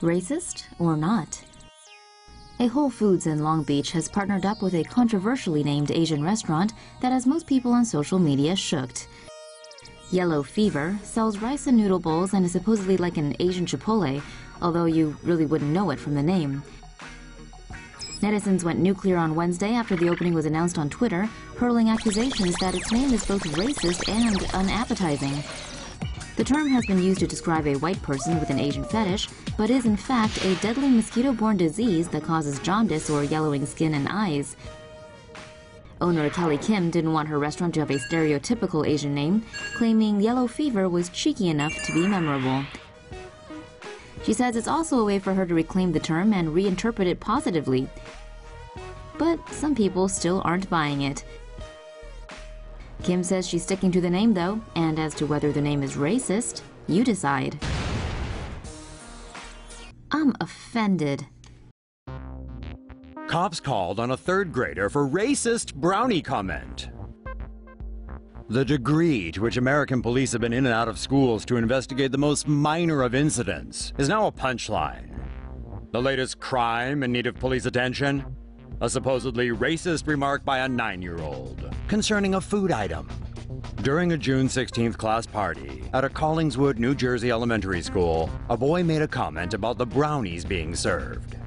Racist or not? A Whole Foods in Long Beach has partnered up with a controversially named Asian restaurant that has most people on social media shooked. Yellow Fever sells rice and noodle bowls and is supposedly like an Asian Chipotle, although you really wouldn't know it from the name. Netizens went nuclear on Wednesday after the opening was announced on Twitter, hurling accusations that its name is both racist and unappetizing. The term has been used to describe a white person with an Asian fetish, but is in fact a deadly mosquito-borne disease that causes jaundice or yellowing skin and eyes. Owner Kelly Kim didn't want her restaurant to have a stereotypical Asian name, claiming Yellow Fever was cheeky enough to be memorable. She says it's also a way for her to reclaim the term and reinterpret it positively. But some people still aren't buying it. Kim says she's sticking to the name though, and as to whether the name is racist, you decide. I'm offended. Cops called on a third grader for racist brownie comment. The degree to which American police have been in and out of schools to investigate the most minor of incidents is now a punchline. The latest crime in need of police attention? A supposedly racist remark by a 9-year-old concerning a food item. During a June 16th class party at a Collingswood, New Jersey elementary school, a boy made a comment about the brownies being served.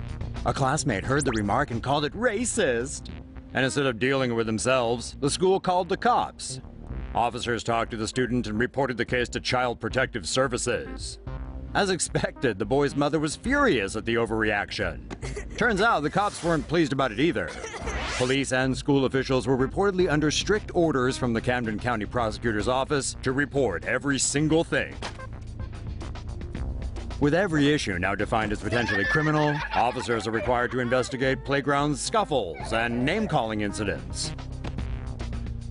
A classmate heard the remark and called it racist. And instead of dealing with themselves, the school called the cops. Officers talked to the student and reported the case to Child Protective Services. As expected, the boy's mother was furious at the overreaction. Turns out the cops weren't pleased about it either. Police and school officials were reportedly under strict orders from the Camden County Prosecutor's Office to report every single thing. With every issue now defined as potentially criminal, officers are required to investigate playground scuffles and name-calling incidents.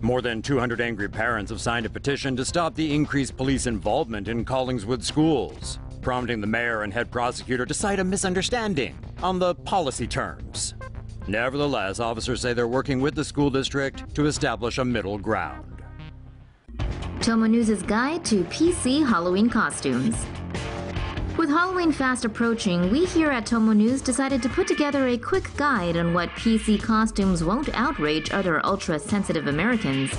More than 200 angry parents have signed a petition to stop the increased police involvement in Collingswood schools, prompting the mayor and head prosecutor to cite a misunderstanding on the policy terms. Nevertheless, officers say they're working with the school district to establish a middle ground. TomoNews' guide to PC Halloween costumes. With Halloween fast approaching, we here at TomoNews decided to put together a quick guide on what PC costumes won't outrage other ultra-sensitive Americans.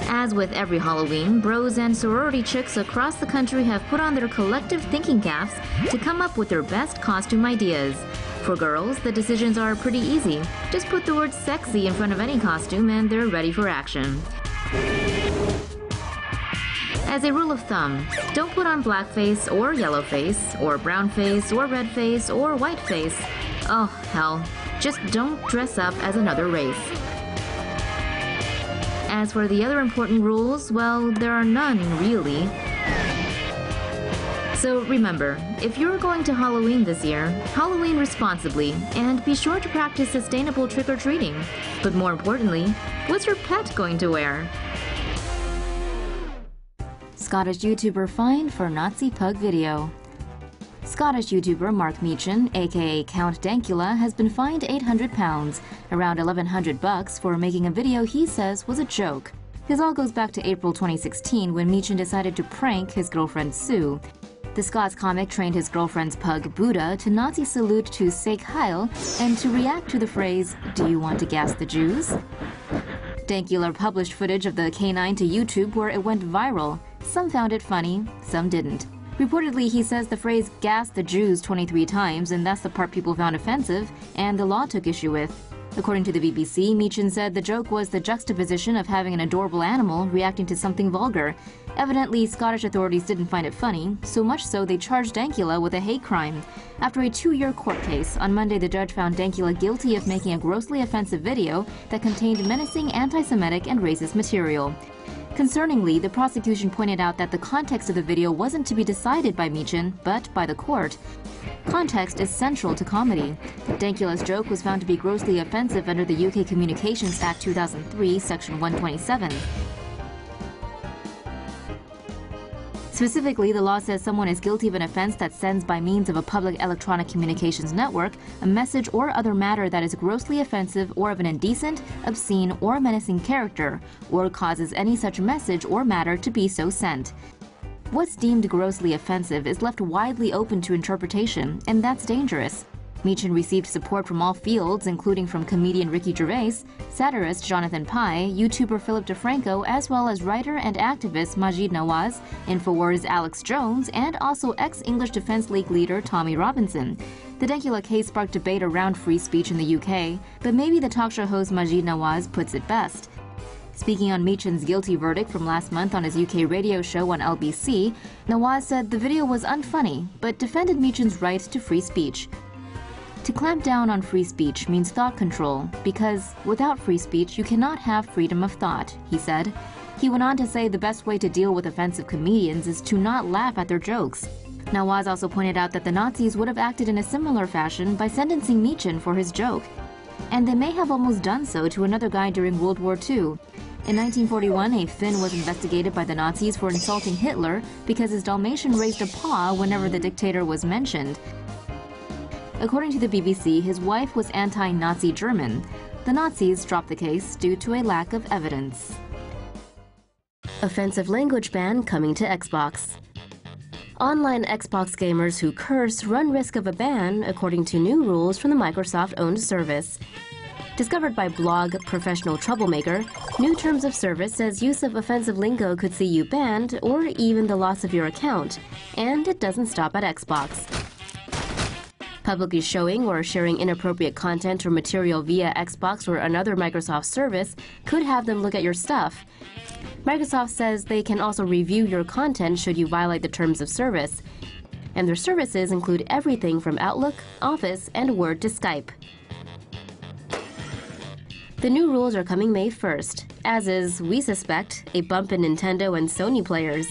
As with every Halloween, bros and sorority chicks across the country have put on their collective thinking caps to come up with their best costume ideas. For girls, the decisions are pretty easy. Just put the word sexy in front of any costume and they're ready for action. As a rule of thumb, don't put on blackface or yellowface or brownface or redface or whiteface. Oh, hell, just don't dress up as another race. As for the other important rules, well, there are none, really. So remember, if you're going to Halloween this year, Halloween responsibly, and be sure to practice sustainable trick-or-treating. But more importantly, what's your pet going to wear? Scottish YouTuber fined for Nazi pug video. Scottish YouTuber Mark Meechan, aka Count Dankula, has been fined £800, around $1,100 for making a video he says was a joke. This all goes back to April 2016 when Meechan decided to prank his girlfriend Sue. The Scots comic trained his girlfriend's pug Buddha to Nazi salute to Sieg Heil and to react to the phrase, "Do you want to gas the Jews?" Dankula published footage of the canine to YouTube where it went viral. Some found it funny, some didn't. Reportedly, he says the phrase "gas the Jews" 23 times, and that's the part people found offensive, and the law took issue with. According to the BBC, Meechan said the joke was the juxtaposition of having an adorable animal reacting to something vulgar. Evidently, Scottish authorities didn't find it funny, so much so they charged Dankula with a hate crime. After a 2-year court case, on Monday the judge found Dankula guilty of making a grossly offensive video that contained menacing anti-Semitic and racist material. Concerningly, the prosecution pointed out that the context of the video wasn't to be decided by Meechan, but by the court. Context is central to comedy. Dankula's joke was found to be grossly offensive under the UK Communications Act 2003, Section 127. Specifically, the law says someone is guilty of an offense that sends by means of a public electronic communications network a message or other matter that is grossly offensive or of an indecent, obscene, or menacing character, or causes any such message or matter to be so sent. What's deemed grossly offensive is left widely open to interpretation, and that's dangerous. Meechin received support from all fields, including from comedian Ricky Gervais, satirist Jonathan Pie, YouTuber Philip DeFranco, as well as writer and activist Maajid Nawaz, Infowars' Alex Jones, and also ex-English Defense League leader Tommy Robinson. The Dankula case sparked debate around free speech in the UK, but maybe the talk show host Maajid Nawaz puts it best. Speaking on Meechin's guilty verdict from last month on his UK radio show on LBC, Nawaz said the video was unfunny, but defended Meechin's right to free speech. To clamp down on free speech means thought control, because without free speech you cannot have freedom of thought, he said. He went on to say the best way to deal with offensive comedians is to not laugh at their jokes. Nawaz also pointed out that the Nazis would have acted in a similar fashion by sentencing Meechin for his joke. And they may have almost done so to another guy during World War II. In 1941, a Finn was investigated by the Nazis for insulting Hitler because his Dalmatian raised a paw whenever the dictator was mentioned. According to the BBC, his wife was anti-Nazi German. The Nazis dropped the case due to a lack of evidence. Offensive language ban coming to Xbox. Online Xbox gamers who curse run risk of a ban, according to new rules from the Microsoft-owned service. Discovered by blog Professional Troublemaker, new terms of service says use of offensive lingo could see you banned or even the loss of your account, and it doesn't stop at Xbox. Publicly showing or sharing inappropriate content or material via Xbox or another Microsoft service could have them look at your stuff. Microsoft says they can also review your content should you violate the terms of service. And their services include everything from Outlook, Office, and Word to Skype. The new rules are coming May 1st, as is, we suspect, a bump in Nintendo and Sony players.